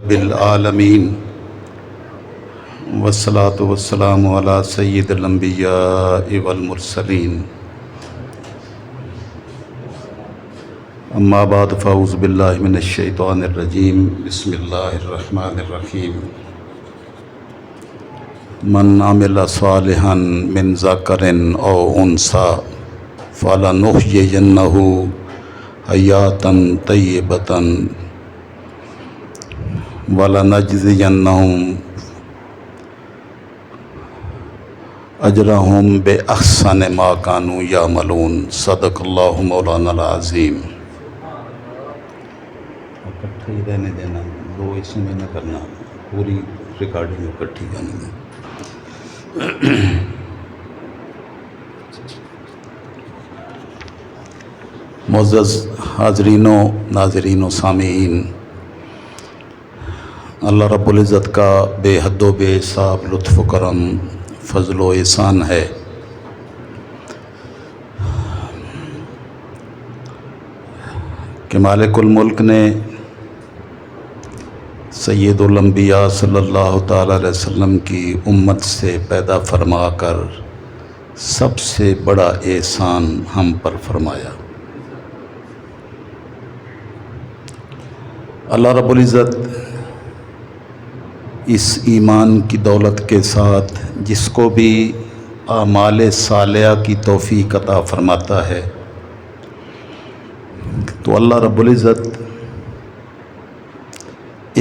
بالعالمین والصلاة والسلام علی سید الانبیاء والمرسلین اما بعد فاعوذ باللہ من الشیطان الرجیم بسم اللہ الرحمن الرحیم من عمل صالحا من ذکر او انثی فلنحیینہ حیاتا طیبۃ وَلَنَجْزِيَنَّهُمْ أَجْرَهُمْ بِأَحْسَنِ مَا كَانُوا يَعْمَلُونَ صدق اللہ مولانا العظیم۔ اکٹھا ہی رہنے دینا، دو اس میں نہ کرنا، پوری ریکارڈنگ اکٹھی کرنے دینا۔ معزز حاضرین و ناظرین و سامعین، اللہ رب العزت کا بے حد و بے حساب لطف و کرم، فضل و احسان ہے کہ مالک الملک نے سید الانبیاء صلی اللہ تعالی علیہ وسلم کی امت سے پیدا فرما کر سب سے بڑا احسان ہم پر فرمایا۔ اللہ رب العزت اس ایمان کی دولت کے ساتھ جس کو بھی اعمال صالحہ کی توفیق عطا فرماتا ہے تو اللہ رب العزت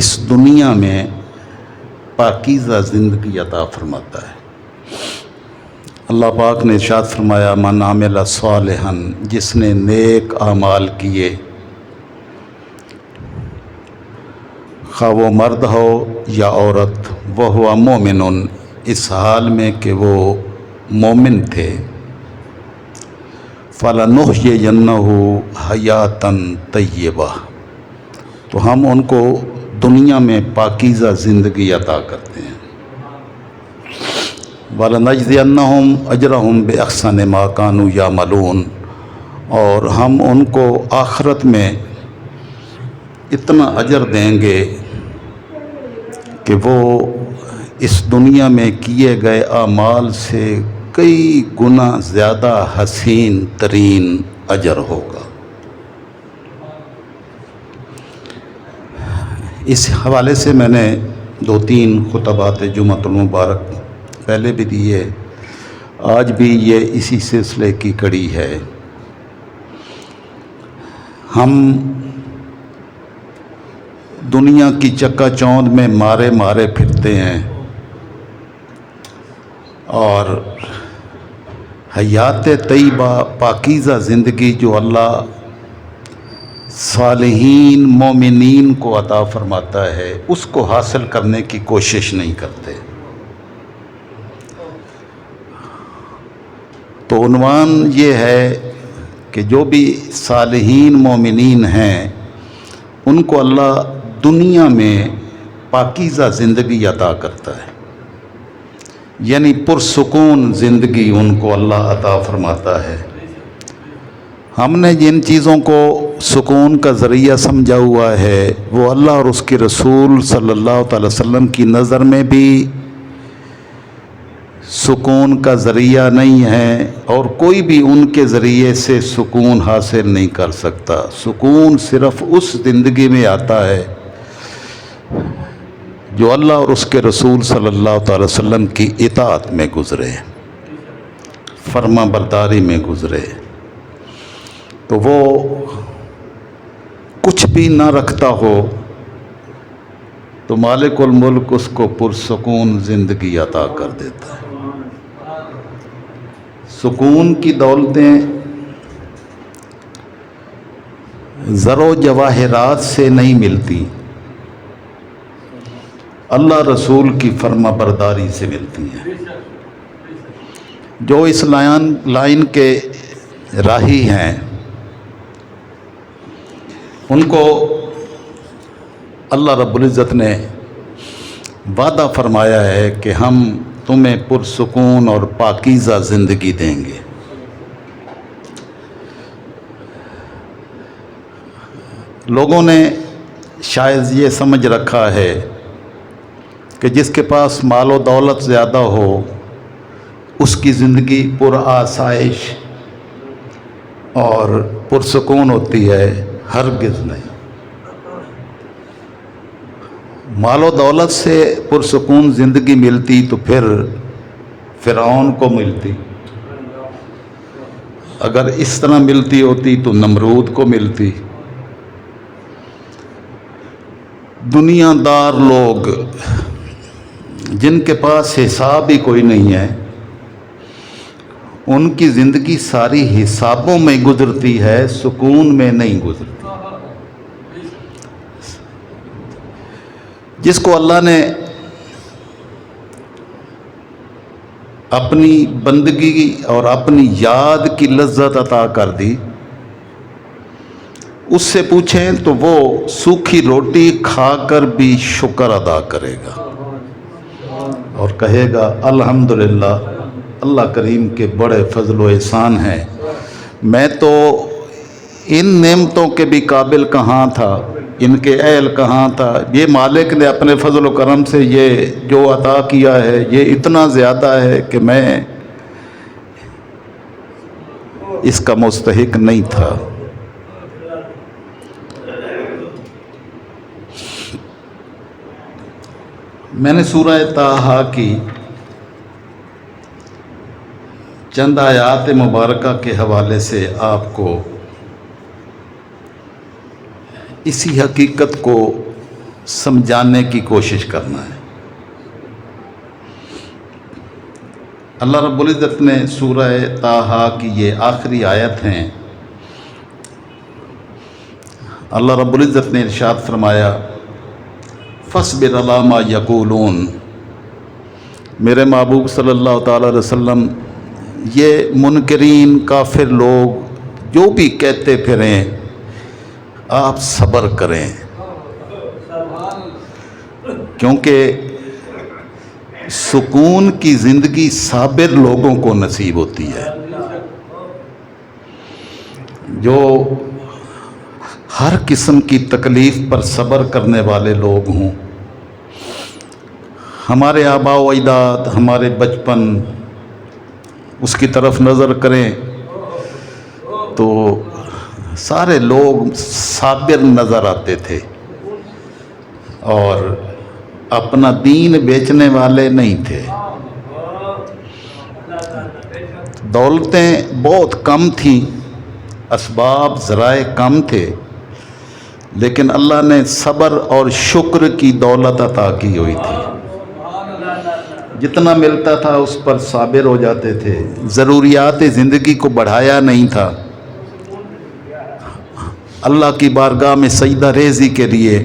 اس دنیا میں پاکیزہ زندگی عطا فرماتا ہے۔ اللہ پاک نے ارشاد فرمایا من عمل صالحا، جس نے نیک اعمال کیے، خواہ وہ مرد ہو یا عورت، وہ مومن، اس حال میں کہ وہ مومن تھے، فَلَنُحْيِيَنَّهُ حَيَاةً طَيِّبَةً، تو ہم ان کو دنیا میں پاکیزہ زندگی عطا کرتے ہیں۔ وَلَنَجْزِيَنَّهُمْ أَجْرَهُمْ بِأَحْسَنِ مَا كَانُوا يَعْمَلُونَ، اور ہم ان کو آخرت میں اتنا اجر دیں گے کہ وہ اس دنیا میں کیے گئے اعمال سے کئی گنا زیادہ حسین ترین اجر ہوگا۔ اس حوالے سے میں نے 2-3 خطبات جمعۃ المبارک پہلے بھی دیے، آج بھی یہ اسی سلسلے کی کڑی ہے۔ ہم دنیا کی چکا چوند میں مارے مارے پھرتے ہیں اور حیات طیبہ پاکیزہ زندگی جو اللہ صالحین مومنین کو عطا فرماتا ہے اس کو حاصل کرنے کی کوشش نہیں کرتے۔ تو عنوان یہ ہے کہ جو بھی صالحین مومنین ہیں ان کو اللہ دنیا میں پاکیزہ زندگی عطا کرتا ہے، یعنی پرسکون زندگی ان کو اللہ عطا فرماتا ہے۔ ہم نے جن چیزوں کو سکون کا ذریعہ سمجھا ہوا ہے وہ اللہ اور اس کے رسول صلی اللہ تعالی وسلم کی نظر میں بھی سکون کا ذریعہ نہیں ہے، اور کوئی بھی ان کے ذریعے سے سکون حاصل نہیں کر سکتا۔ سکون صرف اس زندگی میں آتا ہے جو اللہ اور اس کے رسول صلی اللہ تعالی وسلم کی اطاعت میں گزرے، فرما برداری میں گزرے۔ تو وہ کچھ بھی نہ رکھتا ہو تو مالک الملک اس کو پرسکون زندگی عطا کر دیتا ہے۔ سکون کی دولتیں زر و جواہرات سے نہیں ملتی، اللہ رسول کی فرما برداری سے ملتی ہیں۔ جو اس لائن کے راہی ہیں ان کو اللہ رب العزت نے وعدہ فرمایا ہے کہ ہم تمہیں پرسکون اور پاکیزہ زندگی دیں گے۔ لوگوں نے شاید یہ سمجھ رکھا ہے کہ جس کے پاس مال و دولت زیادہ ہو اس کی زندگی پر آسائش اور پرسکون ہوتی ہے، ہرگز نہیں۔ مال و دولت سے پرسکون زندگی ملتی تو پھر فرعون کو ملتی، اگر اس طرح ملتی ہوتی تو نمرود کو ملتی۔ دنیا دار لوگ جن کے پاس حساب ہی کوئی نہیں ہے، ان کی زندگی ساری حسابوں میں گزرتی ہے، سکون میں نہیں گزرتی۔ جس کو اللہ نے اپنی بندگی اور اپنی یاد کی لذت عطا کر دی، اس سے پوچھیں تو وہ سوکھی روٹی کھا کر بھی شکر ادا کرے گا اور کہے گا الحمدللہ، اللہ کریم کے بڑے فضل و احسان ہیں، میں تو ان نعمتوں کے بھی قابل کہاں تھا، ان کے اہل کہاں تھا، یہ مالک نے اپنے فضل و کرم سے یہ جو عطا کیا ہے یہ اتنا زیادہ ہے کہ میں اس کا مستحق نہیں تھا۔ میں نے سورہ طٰہٰ کی چند آیات مبارکہ کے حوالے سے آپ کو اسی حقیقت کو سمجھانے کی کوشش کرنا ہے۔ اللہ رب العزت نے سورہ طٰہٰ کی یہ آخری آیت ہیں، اللہ رب العزت نے ارشاد فرمایا فَاصْبِرْ عَلَىٰ مَا يَقُولُونَ، میرے محبوب صلی اللہ تعالیٰ علیہ وسلم، یہ منکرین کافر لوگ جو بھی کہتے پھریں آپ صبر کریں، کیونکہ سکون کی زندگی صابر لوگوں کو نصیب ہوتی ہے، جو ہر قسم کی تکلیف پر صبر کرنے والے لوگ ہوں۔ ہمارے آباء و اجداد، ہمارے بچپن، اس کی طرف نظر کریں تو سارے لوگ صابر نظر آتے تھے اور اپنا دین بیچنے والے نہیں تھے۔ دولتیں بہت کم تھیں، اسباب ذرائع کم تھے، لیکن اللہ نے صبر اور شکر کی دولت عطا کی ہوئی تھی۔ جتنا ملتا تھا اس پر صابر ہو جاتے تھے، ضروریات زندگی کو بڑھایا نہیں تھا، اللہ کی بارگاہ میں سجدہ ریزی کے لیے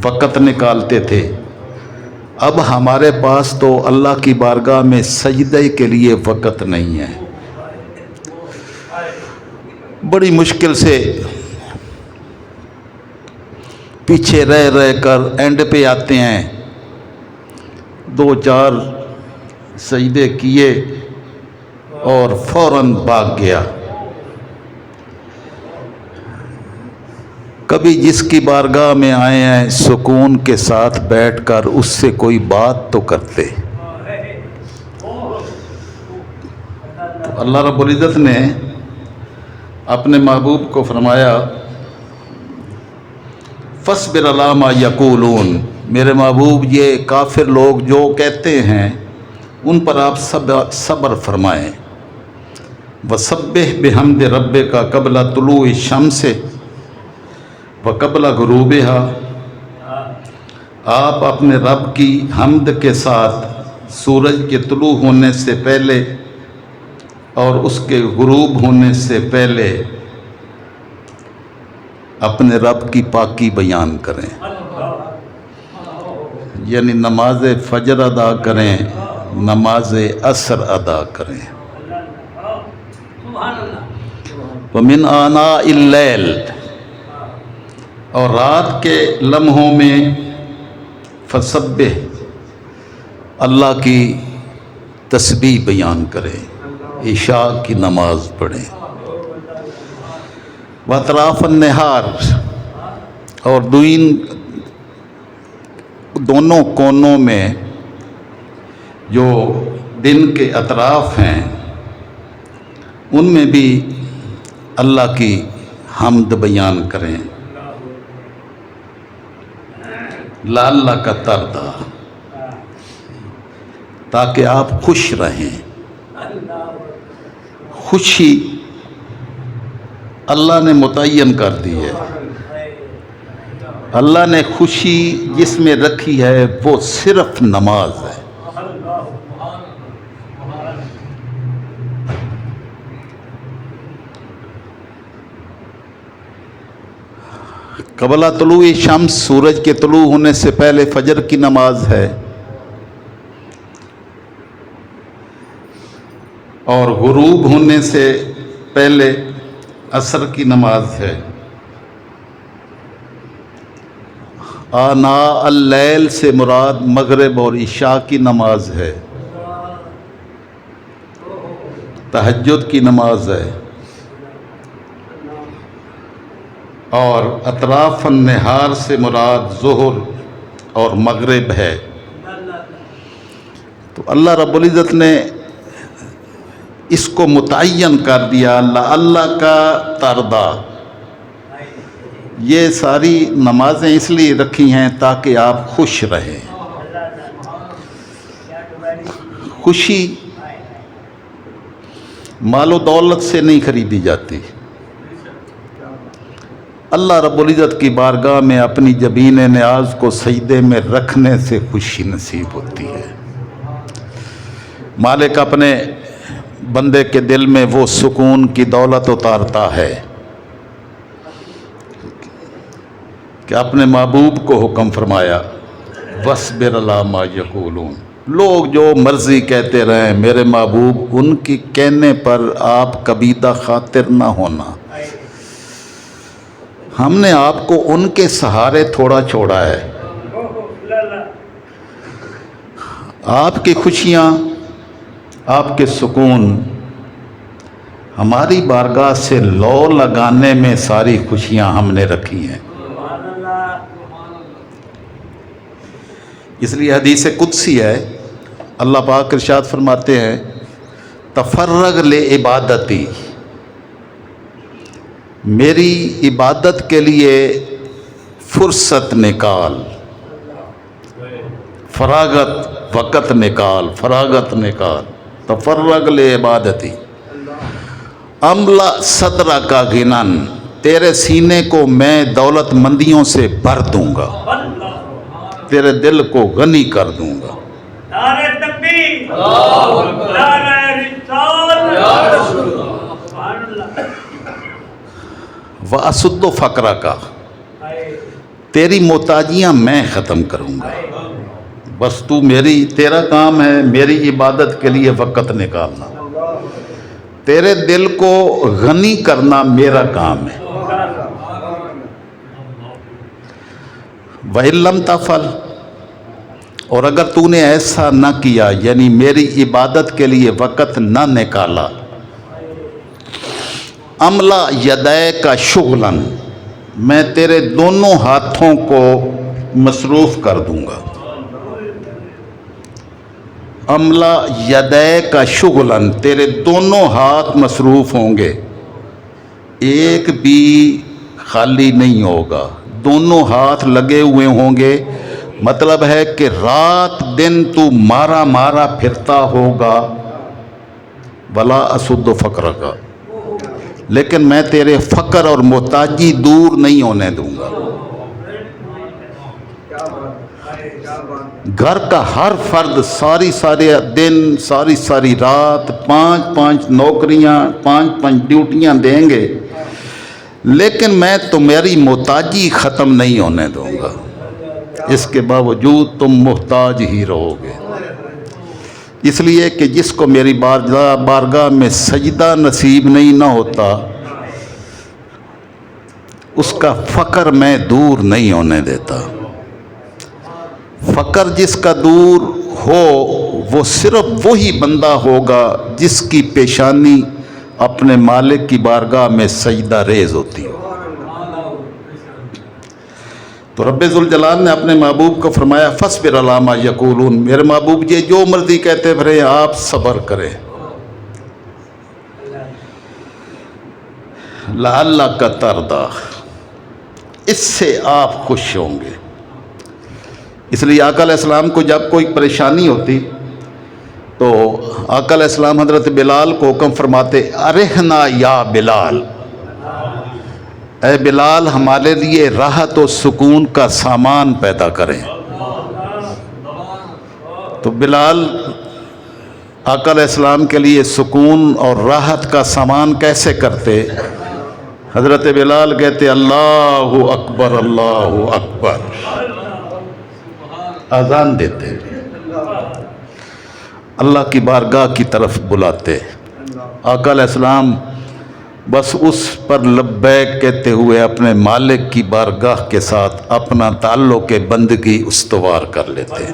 وقت نکالتے تھے۔ اب ہمارے پاس تو اللہ کی بارگاہ میں سجدے کے لیے وقت نہیں ہے، بڑی مشکل سے پیچھے رہ کر اینڈ پہ آتے ہیں، 2-4 سجدے کیے اور فوراً بھاگ گیا۔ کبھی جس کی بارگاہ میں آئے ہیں سکون کے ساتھ بیٹھ کر اس سے کوئی بات تو کرتے۔ تو اللہ رب العزت نے اپنے محبوب کو فرمایا فَاصْبِرْ عَلَىٰ مَا يَقُولُونَ، میرے محبوب یہ کافر لوگ جو کہتے ہیں ان پر آپ صبر فرمائیں۔ وَسَبِّحْ بِحَمْدِ رَبِّكَ قَبْلَ طُلُوعِ الشَّمْسِ وَقَبْلَ غُرُوبِهَا، آپ اپنے رب کی حمد کے ساتھ سورج کے طلوع ہونے سے پہلے اور اس کے غروب ہونے سے پہلے اپنے رب کی پاکی بیان کریں، یعنی نماز فجر ادا کریں، نماز عصر ادا کریں۔ وَمِنْ آنَاءِ اللَّيْلِ، اور رات کے لمحوں میں فسبح، اللہ کی تسبیح بیان کریں، عشاء کی نماز پڑھیں۔ واطراف النہار، اور دونوں کونوں میں جو دن کے اطراف ہیں ان میں بھی اللہ کی حمد بیان کریں، لعلہ کا تردا، تاکہ آپ خوش رہیں۔ خوشی اللہ نے متعین کر دی ہے، اللہ نے خوشی جس میں رکھی ہے وہ صرف نماز ہے۔ قبلہ طلوع شمس، سورج کے طلوع ہونے سے پہلے فجر کی نماز ہے، اور غروب ہونے سے پہلے عصر کی نماز ہے۔ آناء اللیل سے مراد مغرب اور عشاء کی نماز ہے، تہجد کی نماز ہے، اور اطراف النہار سے مراد ظہر اور مغرب ہے۔ تو اللہ رب العزت نے اس کو متعین کر دیا، اللہ کا تردا۔ یہ ساری نمازیں اس لیے رکھی ہیں تاکہ آپ خوش رہیں۔ خوشی مال و دولت سے نہیں خریدی جاتی، اللہ رب العزت کی بارگاہ میں اپنی جبین نیاز کو سجدے میں رکھنے سے خوشی نصیب ہوتی ہے۔ مالک اپنے بندے کے دل میں وہ سکون کی دولت اتارتا ہے کہ اپنے محبوب کو حکم فرمایا، وَاصْبِرْ عَلَىٰ مَا يَقُولُونَ۔ لوگ جو مرضی کہتے رہیں، میرے محبوب ان کی کہنے پر آپ کبیدہ خاطر نہ ہونا، ہم نے آپ کو ان کے سہارے تھوڑا چھوڑا ہے۔ آپ کی خوشیاں، آپ کے سکون ہماری بارگاہ سے لو لگانے میں ساری خوشیاں ہم نے رکھی ہیں۔ اس لیے حدیث قدسی ہے، اللہ پاک ارشاد فرماتے ہیں، تفرغ لعبادتی، میری عبادت کے لیے فرصت نکال، فراغت وقت نکال، فراغت نکال، تفرغ لعبادتی۔ املا صدرہ کا غنن، تیرے سینے کو میں دولت مندیوں سے بھر دوں گا، تیرے دل کو غنی کر دوں گا۔ نعرہ تکبیر، نعرہ رسالت، سبحان اللہ۔ وَأَسُدُّ فَقْرَكَ، تیری محتاجیاں میں ختم کروں گا، بس تیرا کام ہے میری عبادت کے لیے وقت نکالنا، تیرے دل کو غنی کرنا میرا کام ہے۔ وَإِن لَّمْ تَفْعَلْ، اور اگر تو نے ایسا نہ کیا، یعنی میری عبادت کے لیے وقت نہ نکالا، املا یدے کا شغلاً، میں تیرے دونوں ہاتھوں کو مصروف کر دوں گا۔ املا یدے کا شغلاً، تیرے دونوں ہاتھ مصروف ہوں گے، ایک بھی خالی نہیں ہوگا، دونوں ہاتھ لگے ہوئے ہوں گے۔ مطلب ہے کہ رات دن تو مارا مارا پھرتا ہوگا، ولا اسد فقرک، لیکن میں تیرے فقر اور محتاجی دور نہیں ہونے دوں گا۔ گھر کا ہر فرد ساری دن، ساری رات 5 نوکریاں، 5 ڈیوٹیاں دیں گے، لیکن میں تمہاری محتاجی ختم نہیں ہونے دوں گا، اس کے باوجود تم محتاج ہی رہو گے۔ اس لیے کہ جس کو میری بارگاہ میں سجدہ نصیب نہیں نہ ہوتا، اس کا فقر میں دور نہیں ہونے دیتا۔ فقر جس کا دور ہو وہ صرف وہی بندہ ہوگا جس کی پیشانی اپنے مالک کی بارگاہ میں سجدہ ریز ہوتی ہو۔ تو رب ذوالجلال نے اپنے محبوب کو فرمایا فاصبر علی ما یقولون، میرے محبوب یہ جو مرضی کہتے پھرے آپ صبر کریں، لعلک ترضی، اس سے آپ خوش ہوں گے۔ اس لیے آقا علیہ السلام کو جب کوئی پریشانی ہوتی تو آقا علیہ السلام حضرت بلال کو حکم فرماتے ارحنا یا بلال، اے بلال ہمارے لیے راحت و سکون کا سامان پیدا کریں۔ تو بلال آقا علیہ السلام کے لیے سکون اور راحت کا سامان کیسے کرتے؟ حضرت بلال کہتے اللہ اکبر اللہ اکبر، اذان دیتے، اللہ کی بارگاہ کی طرف بلاتے۔ آقا علیہ السلام بس اس پر لبیک کہتے ہوئے اپنے مالک کی بارگاہ کے ساتھ اپنا تعلق بندگی استوار کر لیتے،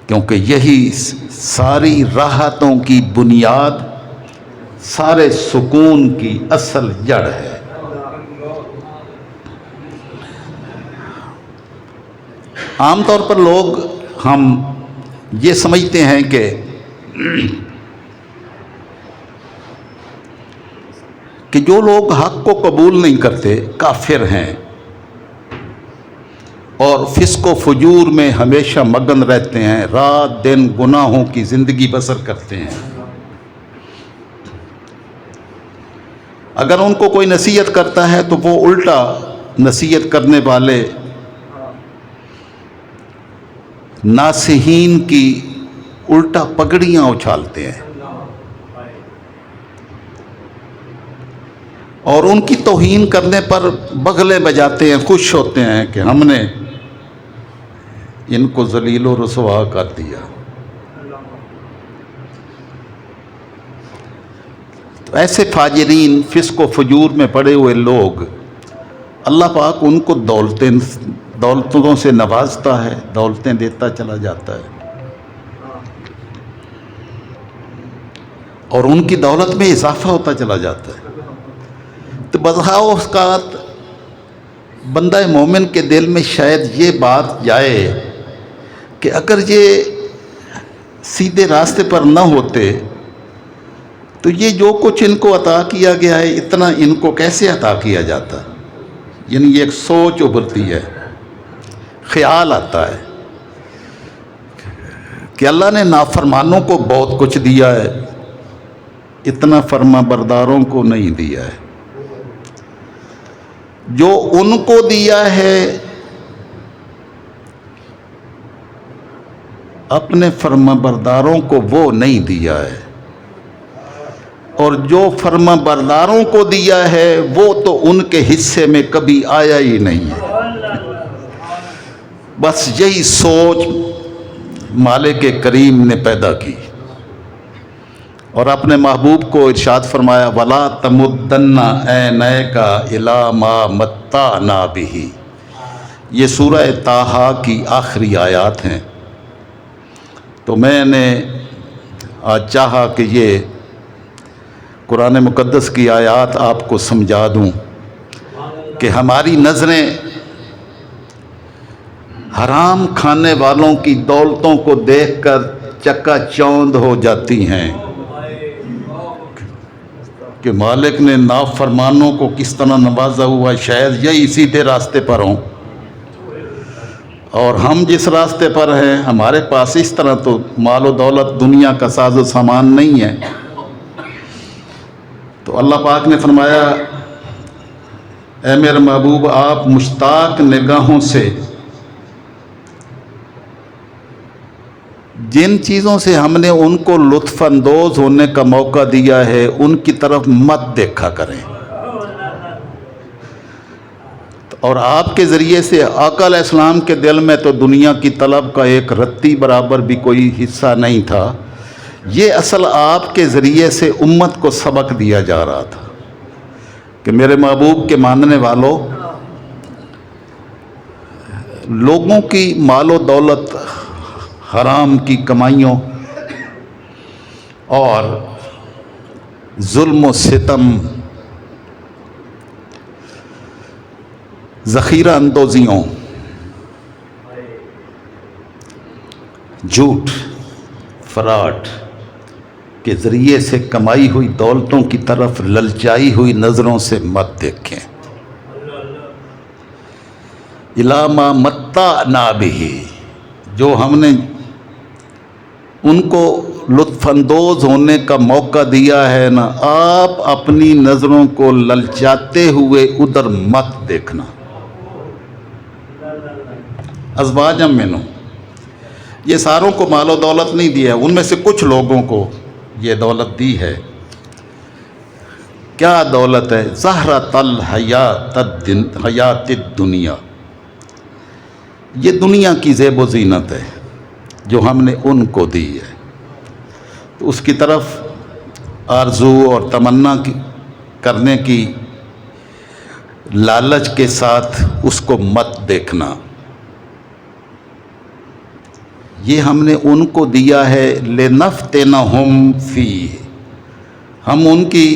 کیونکہ یہی ساری راحتوں کی بنیاد، سارے سکون کی اصل جڑ ہے۔ عام طور پر لوگ ہم یہ سمجھتے ہیں کہ جو لوگ حق کو قبول نہیں کرتے کافر ہیں اور فسق و فجور میں ہمیشہ مگن رہتے ہیں، رات دن گناہوں کی زندگی بسر کرتے ہیں۔ اگر ان کو کوئی نصیحت کرتا ہے تو وہ الٹا نصیحت کرنے والے ناصحین کی الٹا پگڑیاں اچھالتے ہیں اور ان کی توہین کرنے پر بغلے بجاتے ہیں، خوش ہوتے ہیں کہ ہم نے ان کو ذلیل و رسوا کر دیا۔ تو ایسے فاجرین، فسق و فجور میں پڑے ہوئے لوگ، اللہ پاک ان کو دولتوں سے نوازتا ہے، دولتیں دیتا چلا جاتا ہے اور ان کی دولت میں اضافہ ہوتا چلا جاتا ہے۔ تو بظاہر اوقات بندہ مومن کے دل میں شاید یہ بات جائے کہ اگر یہ سیدھے راستے پر نہ ہوتے تو یہ جو کچھ ان کو عطا کیا گیا ہے اتنا ان کو کیسے عطا کیا جاتا؟ یعنی یہ ایک سوچ ابھرتی ہے، خیال آتا ہے کہ اللہ نے نافرمانوں کو بہت کچھ دیا ہے، اتنا فرما برداروں کو نہیں دیا ہے۔ جو ان کو دیا ہے اپنے فرما برداروں کو وہ نہیں دیا ہے، اور جو فرما برداروں کو دیا ہے وہ تو ان کے حصے میں کبھی آیا ہی نہیں ہے۔ بس یہی سوچ مالک کریم نے پیدا کی اور اپنے محبوب کو ارشاد فرمایا وَلَا تَمُدَّنَّ عَيْنَيْكَ إِلَىٰ مَا مَتَّعْنَا بِهِ۔ یہ سورہ طٰہٰ کی آخری آیات ہیں۔ تو میں نے آج چاہا کہ یہ قرآن مقدس کی آیات آپ کو سمجھا دوں کہ ہماری نظریں حرام کھانے والوں کی دولتوں کو دیکھ کر چکا چوند ہو جاتی ہیں کہ مالک نے نافرمانوں کو کس طرح نوازا ہوا، شاید یہی سیدھے راستے پر ہوں، اور ہم جس راستے پر ہیں ہمارے پاس اس طرح تو مال و دولت دنیا کا ساز و سامان نہیں ہے۔ تو اللہ پاک نے فرمایا اے میرے محبوب، آپ مشتاق نگاہوں سے جن چیزوں سے ہم نے ان کو لطف اندوز ہونے کا موقع دیا ہے ان کی طرف مت دیکھا کریں، اور آپ کے ذریعے سے آقا علیہ السلام کے دل میں تو دنیا کی طلب کا ایک رتی برابر بھی کوئی حصہ نہیں تھا۔ یہ اصل آپ کے ذریعے سے امت کو سبق دیا جا رہا تھا کہ میرے محبوب کے ماننے والوں، لوگوں کی مال و دولت، حرام کی کمائیوں اور ظلم و ستم، ذخیرہ اندوزیوں، جھوٹ، فراڈ کے ذریعے سے کمائی ہوئی دولتوں کی طرف للچائی ہوئی نظروں سے مت دیکھیں۔ علامہ متعنا بہ، جو ہم نے ان کو لطف اندوز ہونے کا موقع دیا ہے نا، آپ اپنی نظروں کو للچاتے ہوئے ادھر مت دیکھنا۔ ازواجا منہم، یہ ساروں کو مال و دولت نہیں دیا ہے، ان میں سے کچھ لوگوں کو یہ دولت دی ہے۔ کیا دولت ہے؟ زہرۃ الحیات الدنیا، یہ دنیا کی زیب و زینت ہے جو ہم نے ان کو دی ہے، تو اس کی طرف آرزو اور تمنا کرنے کی لالچ کے ساتھ اس کو مت دیکھنا۔ یہ ہم نے ان کو دیا ہے لنفتنہم فیہ، ہم ان کی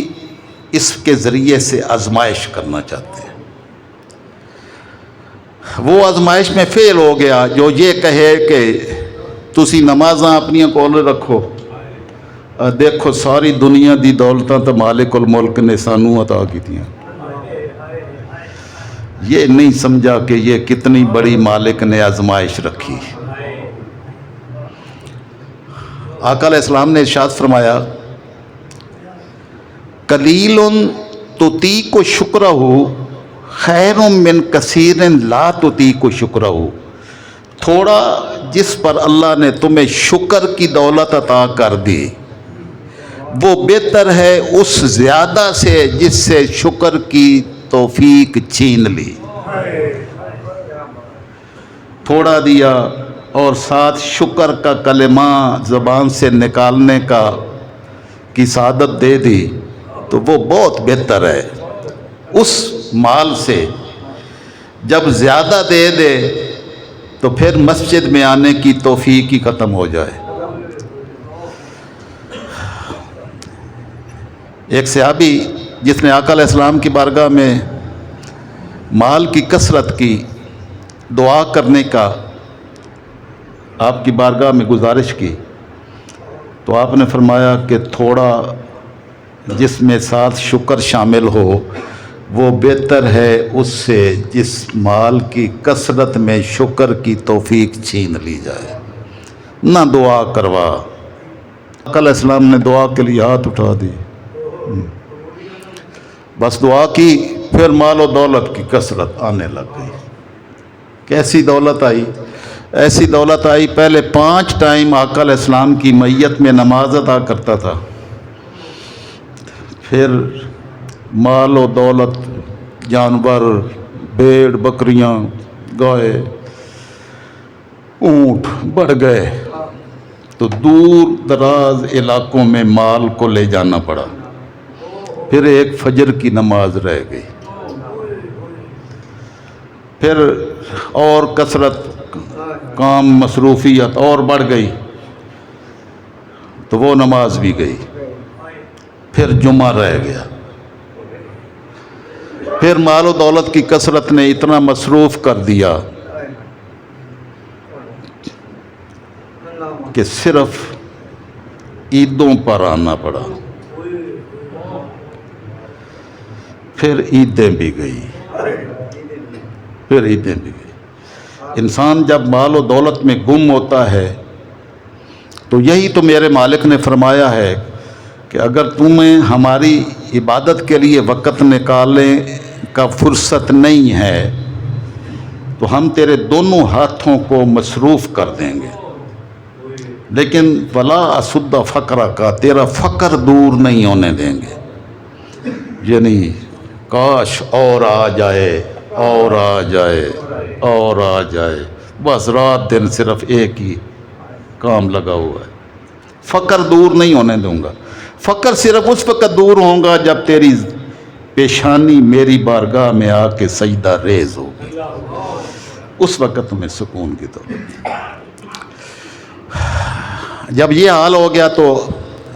اس کے ذریعے سے آزمائش کرنا چاہتے ہیں۔ وہ آزمائش میں فیل ہو گیا جو یہ کہے کہ تسی نمازاں اپنی کول رکھو، دیکھو ساری دنیا دی دولتاں تو مالک الملک نے سانو عطا کی دیا۔ یہ نہیں سمجھا کہ یہ کتنی بڑی مالک نے آزمائش رکھی۔ آقا علیہ السلام نے ارشاد فرمایا، قلیل تطیق شکرہ خیر من کثیر لا تطیق شکرہ، تھوڑا جس پر اللہ نے تمہیں شکر کی دولت عطا کر دی وہ بہتر ہے اس زیادہ سے جس سے شکر کی توفیق چھین لی۔ تھوڑا دیا اور ساتھ شکر کا کلمہ زبان سے نکالنے کی سعادت دے دی تو وہ بہت بہتر ہے اس مال سے۔ جب زیادہ دے دے تو پھر مسجد میں آنے کی توفیق ہی ختم ہو جائے۔ ایک صحابی جس نے آقا علیہ السلام کی بارگاہ میں مال کی کثرت کی دعا کرنے کا آپ کی بارگاہ میں گزارش کی، تو آپ نے فرمایا کہ تھوڑا جس میں ساتھ شکر شامل ہو وہ بہتر ہے اس سے جس مال کی کثرت میں شکر کی توفیق چھین لی جائے۔ نہ دعا کروا، آقا علیہ السلام نے دعا کے لیے ہاتھ اٹھا دی، بس دعا کی، پھر مال و دولت کی کثرت آنے لگ گئی۔ کیسی دولت آئی؟ ایسی دولت آئی، پہلے 5 ٹائم آقا علیہ السلام کی میت میں نماز ادا کرتا تھا، پھر مال و دولت، جانور، بھیڑ بکریاں، گائے، اونٹ بڑھ گئے تو دور دراز علاقوں میں مال کو لے جانا پڑا، پھر ایک فجر کی نماز رہ گئی، پھر اور کثرت کام مصروفیت اور بڑھ گئی تو وہ نماز بھی گئی، پھر جمعہ رہ گیا، پھر مال و دولت کی کثرت نے اتنا مصروف کر دیا کہ صرف عیدوں پر آنا پڑا، پھر عیدیں بھی گئی، پھر عیدیں بھی گئی۔ انسان جب مال و دولت میں گم ہوتا ہے تو یہی تو میرے مالک نے فرمایا ہے کہ اگر تمہیں ہماری عبادت کے لیے وقت نکالنے کا فرصت نہیں ہے تو ہم تیرے دونوں ہاتھوں کو مصروف کر دیں گے، لیکن ولا اسد فقرہ کا، تیرا فقر دور نہیں ہونے دیں گے۔ یعنی کاش اور آ جائے اور آ جائے اور آ جائے، بس رات دن صرف ایک ہی کام لگا ہوا ہے، فقر دور نہیں ہونے دوں گا۔ فقر صرف اس وقت دور ہوگا جب تیری پیشانی میری بارگاہ میں آ کے سجدہ ریز ہوگی، اس وقت تمہیں سکون کی دولت۔ جب یہ حال ہو گیا تو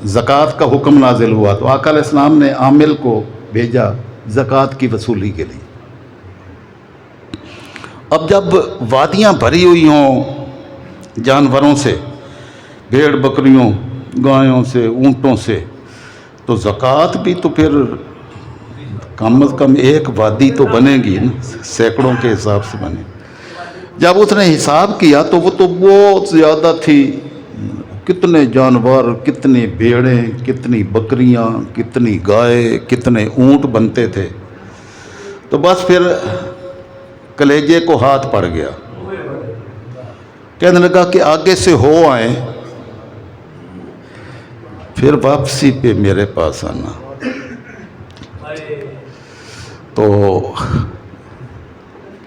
زکوٰۃ کا حکم نازل ہوا، تو آقا علیہ السلام نے عامل کو بھیجا زکوٰۃ کی وصولی کے لیے۔ اب جب وادیاں بھری ہوئی ہوں جانوروں سے، بھیڑ بکریوں، گایوں سے، اونٹوں سے، تو زکوٰۃ بھی تو پھر کم از کم ایک وادی تو بنے گی نا، سینکڑوں کے حساب سے بنے۔ جب اس نے حساب کیا تو وہ تو بہت زیادہ تھی، کتنے جانور، کتنی بھیڑیں، کتنی بکریاں، کتنی گائے، کتنے اونٹ بنتے تھے۔ تو بس پھر کلیجے کو ہاتھ پڑ گیا، کہنے لگا کہ آگے سے ہو آئیں، پھر واپسی پہ میرے پاس آنا۔ تو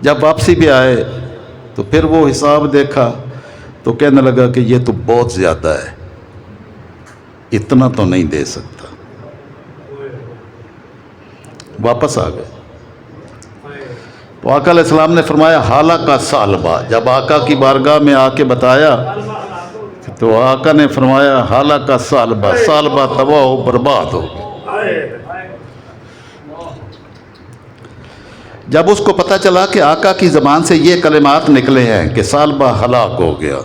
جب واپسی پہ آئے تو پھر وہ حساب دیکھا تو کہنے لگا کہ یہ تو بہت زیادہ ہے، اتنا تو نہیں دے سکتا۔ واپس آ گئے تو آقا علیہ السلام نے فرمایا حالہ کا سالبہ۔ جب آقا کی بارگاہ میں آ کے بتایا تو آقا نے فرمایا حالہ کا سالبہ، سالبہ تباہ و برباد ہو گیا۔ جب اس کو پتہ چلا کہ آقا کی زبان سے یہ کلمات نکلے ہیں کہ سالبہ ہلاک ہو گیا،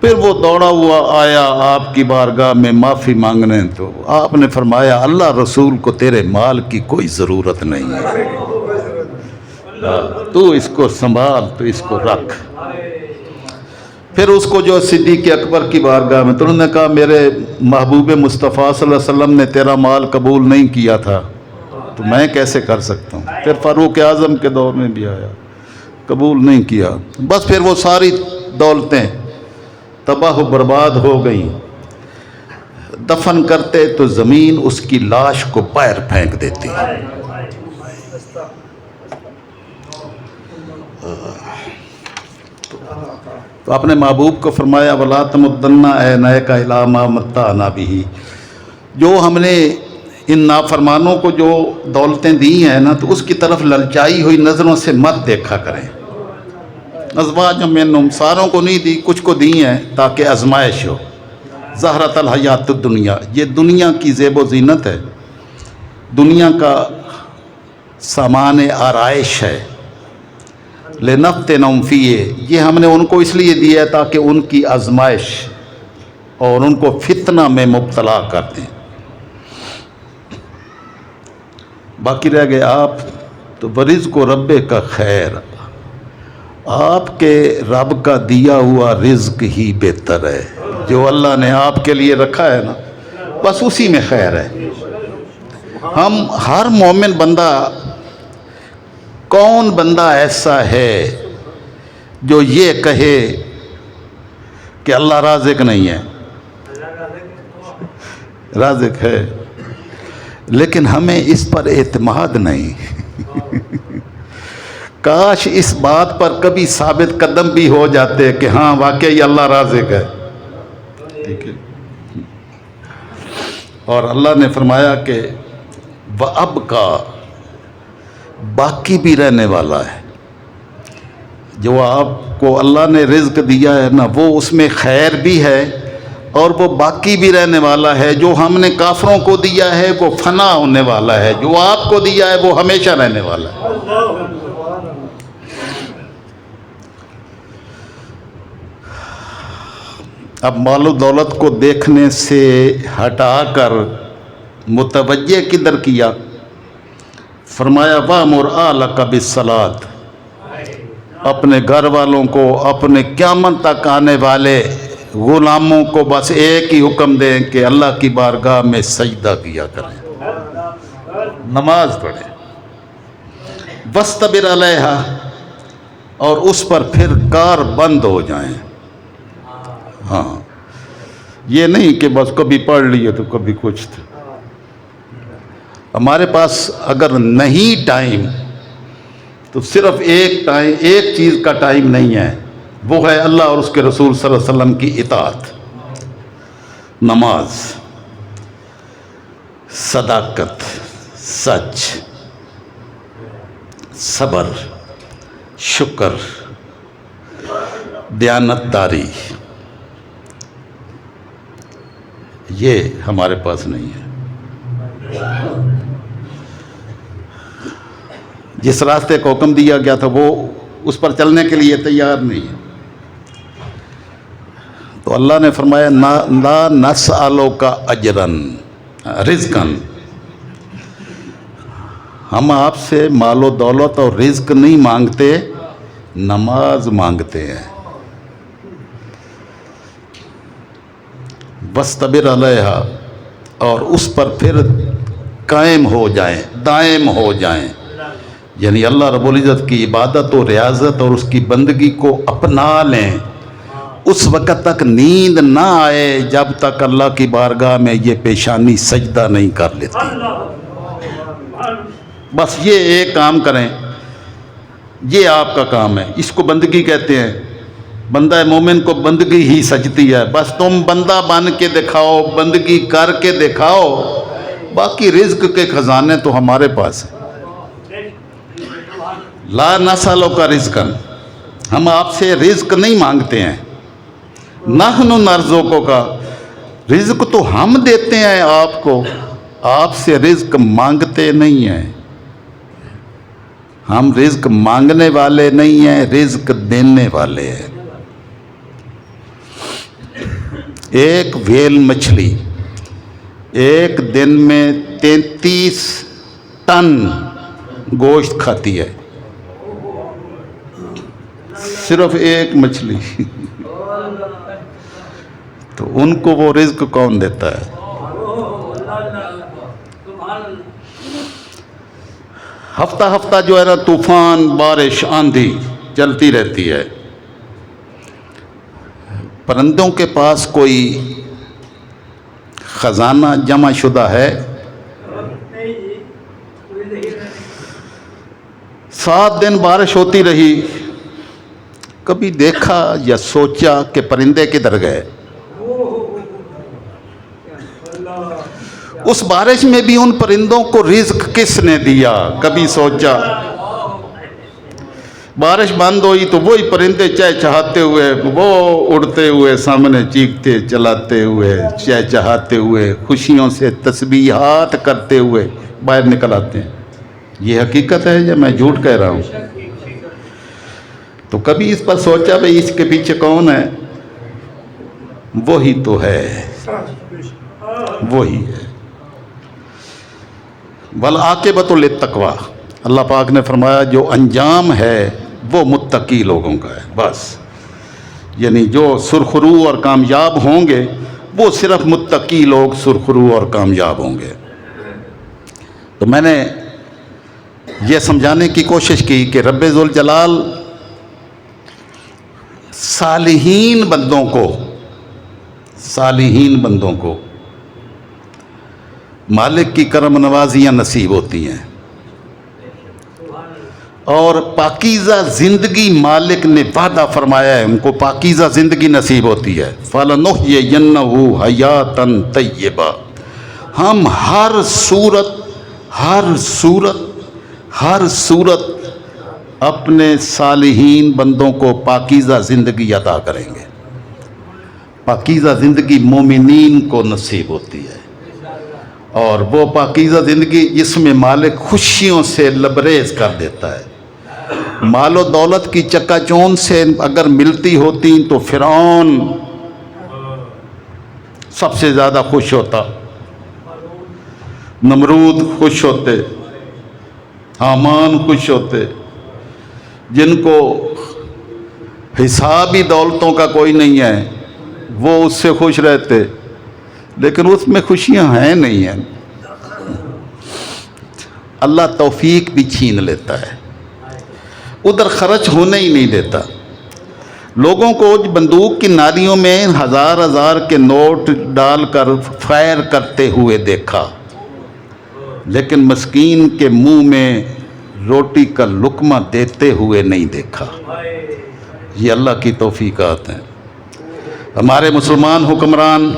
پھر وہ دوڑا ہوا آیا آپ کی بارگاہ میں معافی مانگنے۔ تو آپ نے فرمایا اللہ رسول کو تیرے مال کی کوئی ضرورت نہیں ہے، تو اس کو سنبھال، تو اس کو رکھ۔ پھر اس کو جو صدیق اکبر کی بارگاہ میں، تو انہوں نے کہا میرے محبوب مصطفیٰ صلی اللہ علیہ وسلم نے تیرا مال قبول نہیں کیا تھا تو میں کیسے کر سکتا ہوں۔ پھر فاروق اعظم کے دور میں بھی آیا، قبول نہیں کیا، بس پھر وہ ساری دولتیں تباہ و برباد ہو گئیں۔ دفن کرتے تو زمین اس کی لاش کو باہر پھینک دیتی۔ تو اپنے محبوب کو فرمایا وَلَا تَمُدَّنَّ عَيْنَيْكَ إِلَىٰ مَا مَتَّعْنَا بِهِ، جو ہم نے ان نافرمانوں کو جو دولتیں دی ہیں نا، تو اس کی طرف للچائی ہوئی نظروں سے مت دیکھا کریں۔ ازواج منہم، ساروں کو نہیں دی، کچھ کو دی ہیں تاکہ آزمائش ہو۔ زہرۃ الحیات الدنیا، یہ دنیا کی زیب و زینت ہے، دنیا کا سامان آرائش ہے۔ لنفتنہم فیہ، یہ ہم نے ان کو اس لیے دیا ہے تاکہ ان کی آزمائش اور ان کو فتنہ میں مبتلا کر دیں۔ باقی رہ گئے آپ، تو برزق و رب کا خیر، آپ کے رب کا دیا ہوا رزق ہی بہتر ہے، جو اللہ نے آپ کے لیے رکھا ہے نا، بس اسی میں خیر ہے۔ ہم ہر مومن بندہ، کون بندہ ایسا ہے جو یہ کہے کہ اللہ رازق نہیں ہے؟ رازق ہے، لیکن ہمیں اس پر اعتماد نہیں۔ کاش اس بات پر کبھی ثابت قدم بھی ہو جاتے کہ ہاں واقعی اللہ رازق ہے۔ ٹھیک ہے، اور اللہ نے فرمایا کہ وَأَبْقَى، باقی بھی رہنے والا ہے۔ جو آپ کو اللہ نے رزق دیا ہے نا، وہ اس میں خیر بھی ہے اور وہ باقی بھی رہنے والا ہے۔ جو ہم نے کافروں کو دیا ہے وہ فنا ہونے والا ہے، جو آپ کو دیا ہے وہ ہمیشہ رہنے والا ہے۔ اب مال و دولت کو دیکھنے سے ہٹا کر متوجہ کدھر کیا؟ فرمایا وَأْمُرْ أَهْلَكَ بِالصَّلَاةِ، اپنے گھر والوں کو، اپنے قیامت تک آنے والے غلاموں کو بس ایک ہی حکم دیں کہ اللہ کی بارگاہ میں سجدہ کیا کریں، نماز پڑھیں، وَاسْتَبِرْ عَلَيْهَا، اور اس پر پھر کار بند ہو جائیں۔ ہاں، یہ نہیں کہ بس کبھی پڑھ لیے تو کبھی کچھ تھا۔ ہمارے پاس اگر نہیں ٹائم تو صرف ایک چیز کا ٹائم نہیں ہے، وہ ہے اللہ اور اس کے رسول صلی اللہ علیہ وسلم کی اطاعت، نماز، صداقت، سچ، صبر، شکر، دیانتداری، یہ ہمارے پاس نہیں ہے۔ جس راستے کو حکم دیا گیا تھا وہ اس پر چلنے کے لیے تیار نہیں ہے. تو اللہ نے فرمایا لا نسألک اجرن رزقن، ہم آپ سے مال و دولت اور رزق نہیں مانگتے، نماز مانگتے ہیں. وَاسْتَبِرْ عَلَيْهَا، اور اس پر پھر قائم ہو جائیں، دائم ہو جائیں. یعنی اللہ رب العزت کی عبادت و ریاضت اور اس کی بندگی کو اپنا لیں. اس وقت تک نیند نہ آئے جب تک اللہ کی بارگاہ میں یہ پیشانی سجدہ نہیں کر لیتی. بس یہ ایک کام کریں، یہ آپ کا کام ہے. اس کو بندگی کہتے ہیں. بندہ مومن کو بندگی ہی سجتی ہے. بس تم بندہ بن کے دکھاؤ، بندگی کر کے دکھاؤ، باقی رزق کے خزانے تو ہمارے پاس ہیں. لا نسألک رزقا، ہم آپ سے رزق نہیں مانگتے ہیں. نحن نرزقک، رزق تو ہم دیتے ہیں آپ کو، آپ سے رزق مانگتے نہیں ہیں. ہم رزق مانگنے والے نہیں ہیں، رزق دینے والے ہیں. ایک ویل مچھلی ایک دن میں 33 ٹن گوشت کھاتی ہے، صرف ایک مچھلی. تو ان کو وہ رزق کون دیتا ہے؟ ہفتہ ہفتہ جو ہے نا طوفان، بارش، آندھی چلتی رہتی ہے. پرندوں کے پاس کوئی خزانہ جمع شدہ ہے؟ 7 دن بارش ہوتی رہی، کبھی دیکھا یا سوچا کہ پرندے کدھر گئے؟ اس بارش میں بھی ان پرندوں کو رزق کس نے دیا؟ کبھی سوچا؟ بارش بند ہوئی تو وہی پرندے چہچہاتے ہوئے، وہ اڑتے ہوئے سامنے چیختے چلاتے ہوئے، چہچہاتے ہوئے، خوشیوں سے تسبیحات کرتے ہوئے باہر نکل آتے ہیں. یہ حقیقت ہے یا میں جھوٹ کہہ رہا ہوں؟ تو کبھی اس پر سوچا بھئی اس کے پیچھے کون ہے؟ وہی تو ہے، وہی ہے. وَالْعَاقِبَةُ لِلتَّقْوَىٰ، اللہ پاک نے فرمایا جو انجام ہے وہ متقی لوگوں کا ہے. بس یعنی جو سرخرو اور کامیاب ہوں گے وہ صرف متقی لوگ سرخرو اور کامیاب ہوں گے. تو میں نے یہ سمجھانے کی کوشش کی کہ رب ذوالجلال صالحین بندوں کو مالک کی کرم نوازیاں نصیب ہوتی ہیں، اور پاکیزہ زندگی مالک نے وعدہ فرمایا ہے ان کو پاکیزہ زندگی نصیب ہوتی ہے. فَلَنُحْيِيَنَّهُ حَيَاتًا طَيِّبَةً، ہم ہر صورت اپنے صالحین بندوں کو پاکیزہ زندگی عطا کریں گے. پاکیزہ زندگی مومنین کو نصیب ہوتی ہے، اور وہ پاکیزہ زندگی جس میں مالک خوشیوں سے لبریز کر دیتا ہے. مال و دولت کی چکا چون سے اگر ملتی ہوتی تو فرعون سب سے زیادہ خوش ہوتا، نمرود خوش ہوتے، حامان خوش ہوتے، جن کو حسابی دولتوں کا کوئی نہیں ہے وہ اس سے خوش رہتے. لیکن اس میں خوشیاں ہیں نہیں ہیں. اللہ توفیق بھی چھین لیتا ہے، ادھر خرچ ہونے ہی نہیں دیتا. لوگوں کو بندوق کی نالیوں میں 1000 کے نوٹ ڈال کر فائر کرتے ہوئے دیکھا، لیکن مسکین کے منہ میں روٹی کا لقمہ دیتے ہوئے نہیں دیکھا. یہ اللہ کی توفیقات ہیں. ہمارے مسلمان حکمران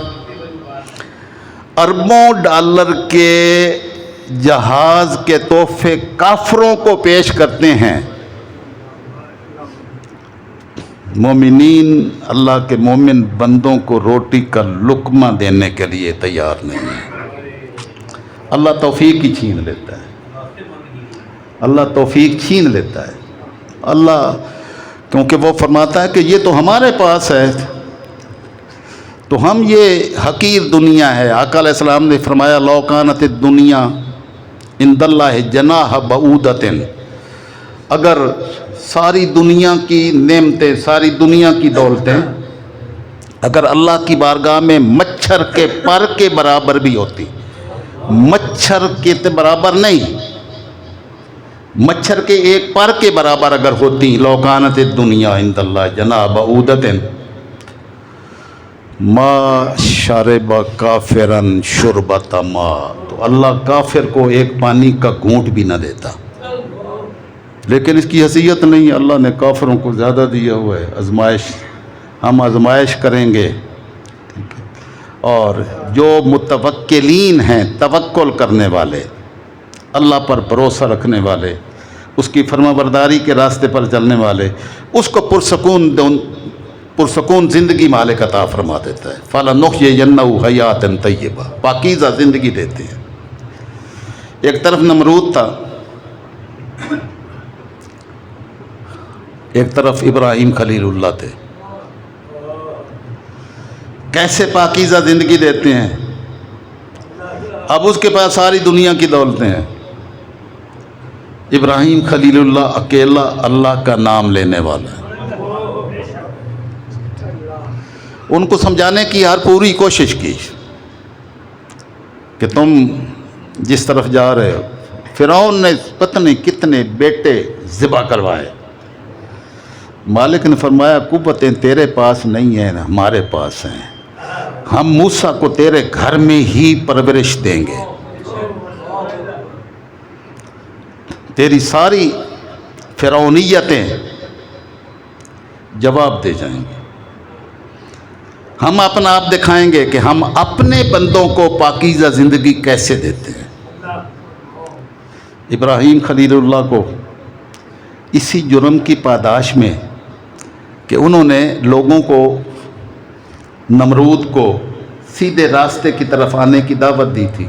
اربوں ڈالر کے جہاز کے تحفے کافروں کو پیش کرتے ہیں. مومنین اللہ کے مومن بندوں کو روٹی کا لقمہ دینے کے لیے تیار نہیں ہے. اللہ توفیق ہی چھین لیتا ہے، اللہ توفیق چھین لیتا ہے. اللہ کیونکہ وہ فرماتا ہے کہ یہ تو ہمارے پاس ہے، تو ہم یہ حقیر دنیا ہے۔ آقا علیہ السلام نے فرمایا لو کانت الدنیا عند اللہ جناح بعودۃ، اگر ساری دنیا کی نعمتیں، ساری دنیا کی دولتیں اگر اللہ کی بارگاہ میں مچھر کے پر کے برابر بھی ہوتی، مچھر کے برابر نہیں، مچھر کے ایک پر کے برابر اگر ہوتی، لو کانت الدنیا عند اللہ جناح بعودۃ ما شرب کافرا شربۃ ماء، تو اللہ کافر کو ایک پانی کا گھونٹ بھی نہ دیتا۔ لیکن اس کی حیثیت نہیں، اللہ نے کافروں کو زیادہ دیا ہوا ہے۔ آزمائش، ہم آزمائش کریں گے، اور جو متوکلین ہیں، توکل کرنے والے، اللہ پر بھروسہ رکھنے والے، اس کی فرما برداری کے راستے پر چلنے والے، اس کو پرسکون زندگی مالک عطا فرما دیتا ہے۔ فَلَنُحْيِيَنَّهُ حَيَاةً طَيِّبَةً، پاکیزہ زندگی دیتے ہیں۔ ایک طرف نمرود تھا، ایک طرف ابراہیم خلیل اللہ تھے۔ کیسے پاکیزہ زندگی دیتے ہیں؟ اب اس کے پاس ساری دنیا کی دولتیں ہیں، ابراہیم خلیل اللہ اکیلا اللہ کا نام لینے والا ہے۔ ان کو سمجھانے کی ہر پوری کوشش کی کہ تم جس طرف جا رہے ہو، فرعون نے پتہ نہیں کتنے بیٹے ذبح کروائے، مالک نے فرمایا قوتیں تیرے پاس نہیں ہیں، ہمارے پاس ہیں، ہم موسیٰ کو تیرے گھر میں ہی پرورش دیں گے، تیری ساری فرعونیتیں جواب دے جائیں گے، ہم اپنا آپ دکھائیں گے کہ ہم اپنے بندوں کو پاکیزہ زندگی کیسے دیتے ہیں۔ ابراہیم خلیل اللہ کو اسی جرم کی پاداش میں کہ انہوں نے لوگوں کو، نمرود کو سیدھے راستے کی طرف آنے کی دعوت دی تھی،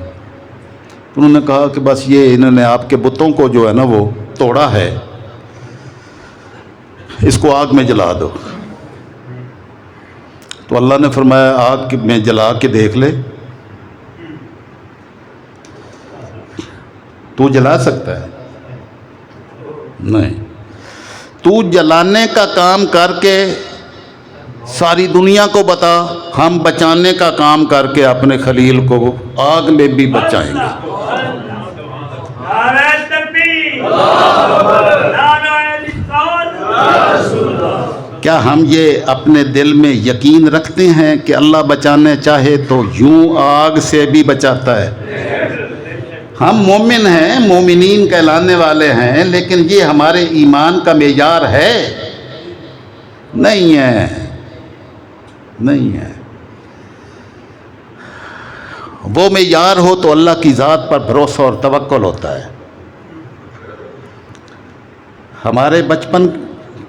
انہوں نے کہا کہ بس یہ انہوں نے آپ کے بتوں کو جو ہے نا وہ توڑا ہے، اس کو آگ میں جلا دو۔ تو اللہ نے فرمایا آگ میں جلا کے دیکھ لے، تو جلا سکتا ہے؟ نہیں، تو جلانے کا کام کر کے ساری دنیا کو بتا، ہم بچانے کا کام کر کے اپنے خلیل کو آگ میں بھی بچائیں گے۔ نعرہ تکبیر، نعرہ رسالت۔ کیا ہم یہ اپنے دل میں یقین رکھتے ہیں کہ اللہ بچانے چاہے تو یوں آگ سے بھی بچاتا ہے؟ ہم مومن ہیں، مومنین کہلانے والے ہیں، لیکن یہ ہمارے ایمان کا معیار ہے؟ نہیں ہے، نہیں ہے۔ وہ معیار ہو تو اللہ کی ذات پر بھروسہ اور توکل ہوتا ہے۔ ہمارے بچپن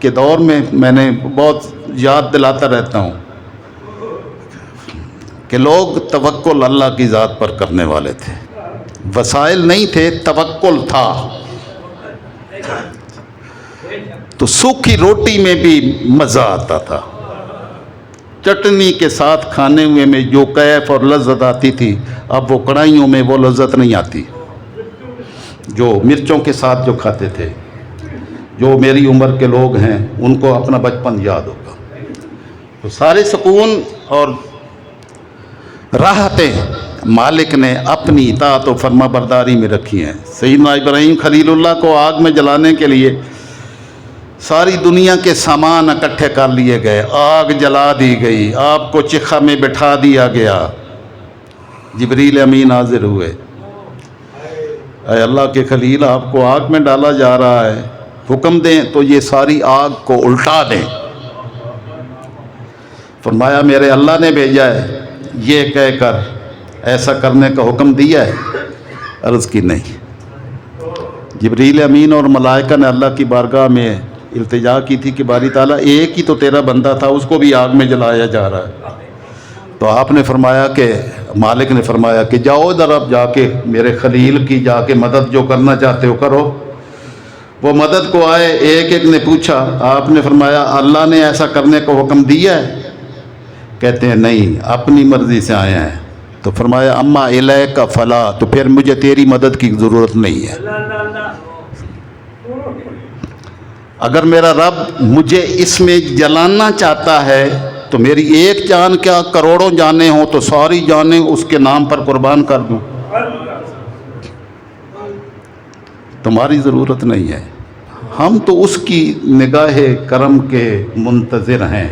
کے دور میں نے بہت یاد دلاتا رہتا ہوں کہ لوگ توکل اللہ کی ذات پر کرنے والے تھے، وسائل نہیں تھے، توکل تھا، تو سوکھی روٹی میں بھی مزہ آتا تھا، چٹنی کے ساتھ کھانے ہوئے میں جو کیف اور لذت آتی تھی، اب وہ کڑھائیوں میں وہ لذت نہیں آتی جو مرچوں کے ساتھ جو کھاتے تھے۔ جو میری عمر کے لوگ ہیں ان کو اپنا بچپن یاد ہوگا، تو سارے سکون اور راحتیں مالک نے اپنی اطاعت و فرما برداری میں رکھی ہیں۔ سیدنا ابراہیم خلیل اللہ کو آگ میں جلانے کے لیے ساری دنیا کے سامان اکٹھے کر لیے گئے، آگ جلا دی گئی، آپ کو چخا میں بٹھا دیا گیا، جبریل امین حاضر ہوئے، اے اللہ کے خلیل آپ کو آگ میں ڈالا جا رہا ہے، حکم دیں تو یہ ساری آگ کو الٹا دیں۔ فرمایا میرے اللہ نے بھیجا ہے، یہ کہہ کر ایسا کرنے کا حکم دیا ہے؟ عرض کی نہیں۔ جبریل امین اور ملائکہ نے اللہ کی بارگاہ میں التجا کی تھی کہ باری تعالیٰ ایک ہی تو تیرا بندہ تھا، اس کو بھی آگ میں جلایا جا رہا ہے۔ تو آپ نے فرمایا کہ مالک نے فرمایا کہ جاؤ ادھر، اب جا کے میرے خلیل کی جا کے مدد جو کرنا چاہتے ہو کرو۔ وہ مدد کو آئے، ایک ایک نے پوچھا، آپ نے فرمایا اللہ نے ایسا کرنے کا حکم دیا ہے؟ کہتے ہیں نہیں، اپنی مرضی سے آئے ہیں۔ تو فرمایا اما الیک فلا، تو پھر مجھے تیری مدد کی ضرورت نہیں ہے۔ اگر میرا رب مجھے اس میں جلانا چاہتا ہے تو میری ایک جان کیا کروڑوں جانیں ہوں تو ساری جانیں اس کے نام پر قربان کر دوں، تمہاری ضرورت نہیں ہے۔ ہم تو اس کی نگاہ کرم کے منتظر ہیں،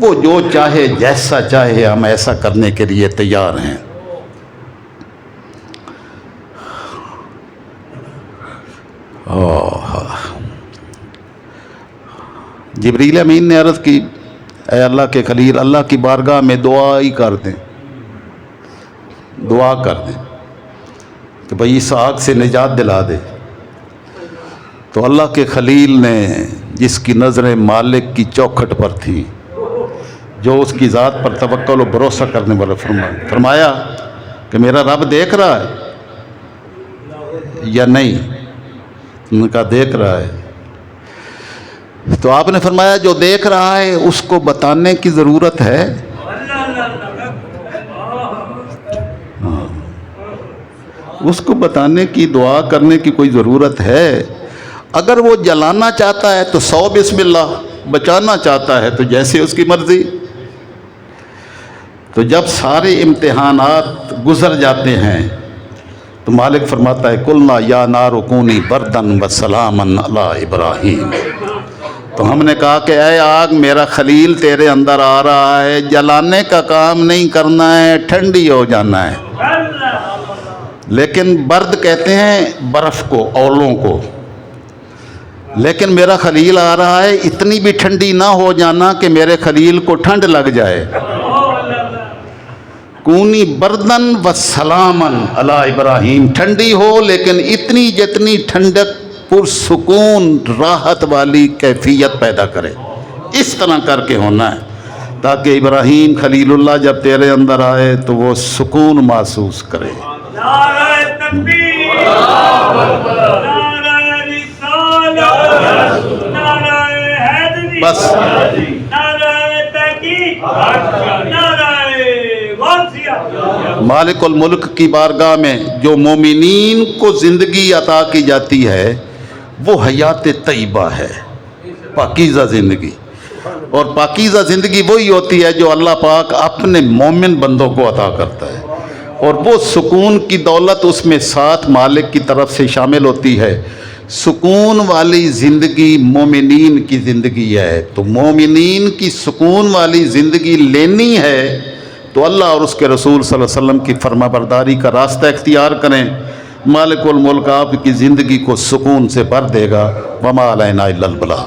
وہ جو چاہے جیسا چاہے ہم ایسا کرنے کے لیے تیار ہیں۔ جبریل امین نے عرض کی، اے اللہ کے خلیل، اللہ کی بارگاہ میں دعا ہی کر دیں، دعا کر دیں کہ بھئی اس آگ سے نجات دلا دے۔ تو اللہ کے خلیل نے، جس کی نظریں مالک کی چوکھٹ پر تھیں، جو اس کی ذات پر توکل و بھروسہ کرنے والا، فرمایا کہ میرا رب دیکھ رہا ہے یا نہیں؟ انہوں نے کہا دیکھ رہا ہے۔ تو آپ نے فرمایا جو دیکھ رہا ہے اس کو بتانے کی ضرورت ہے؟ اس کو بتانے کی، دعا کرنے کی کوئی ضرورت ہے؟ اگر وہ جلانا چاہتا ہے تو 100 بسم اللہ، بچانا چاہتا ہے تو جیسے اس کی مرضی۔ تو جب سارے امتحانات گزر جاتے ہیں تو مالک فرماتا ہے قلنا یا نار کونی بردن و سلاما علی ابراہیم۔ تو ہم نے کہا کہ اے آگ، میرا خلیل تیرے اندر آ رہا ہے، جلانے کا کام نہیں کرنا ہے، ٹھنڈی ہو جانا ہے۔ لیکن برد کہتے ہیں برف کو، اولوں کو، لیکن میرا خلیل آ رہا ہے، اتنی بھی ٹھنڈی نہ ہو جانا کہ میرے خلیل کو ٹھنڈ لگ جائے۔ کونی بردن و سلامن علی ابراہیم، ٹھنڈی ہو لیکن اتنی جتنی ٹھنڈک پرسکون راحت والی کیفیت پیدا کرے، اس طرح کر کے ہونا ہے تاکہ ابراہیم خلیل اللہ جب تیرے اندر آئے تو وہ سکون محسوس کرے۔ نعرہ تکبیر، نعرہ رسالت، نعرہ حیدری، بس نعرہ تحقیق، نعرہ غوثیہ۔ مالک الملک کی بارگاہ میں جو مومنین کو زندگی عطا کی جاتی ہے وہ حیات طیبہ ہے، پاکیزہ زندگی۔ اور پاکیزہ زندگی وہی ہوتی ہے جو اللہ پاک اپنے مومن بندوں کو عطا کرتا ہے، اور وہ سکون کی دولت اس میں ساتھ مالک کی طرف سے شامل ہوتی ہے۔ سکون والی زندگی مومنین کی زندگی ہے، تو مومنین کی سکون والی زندگی لینی ہے تو اللہ اور اس کے رسول صلی اللہ علیہ وسلم کی فرما برداری کا راستہ اختیار کریں۔ مالک الملک آپ کی زندگی کو سکون سے بھر دے گا۔ وما علینا الا البلاغ۔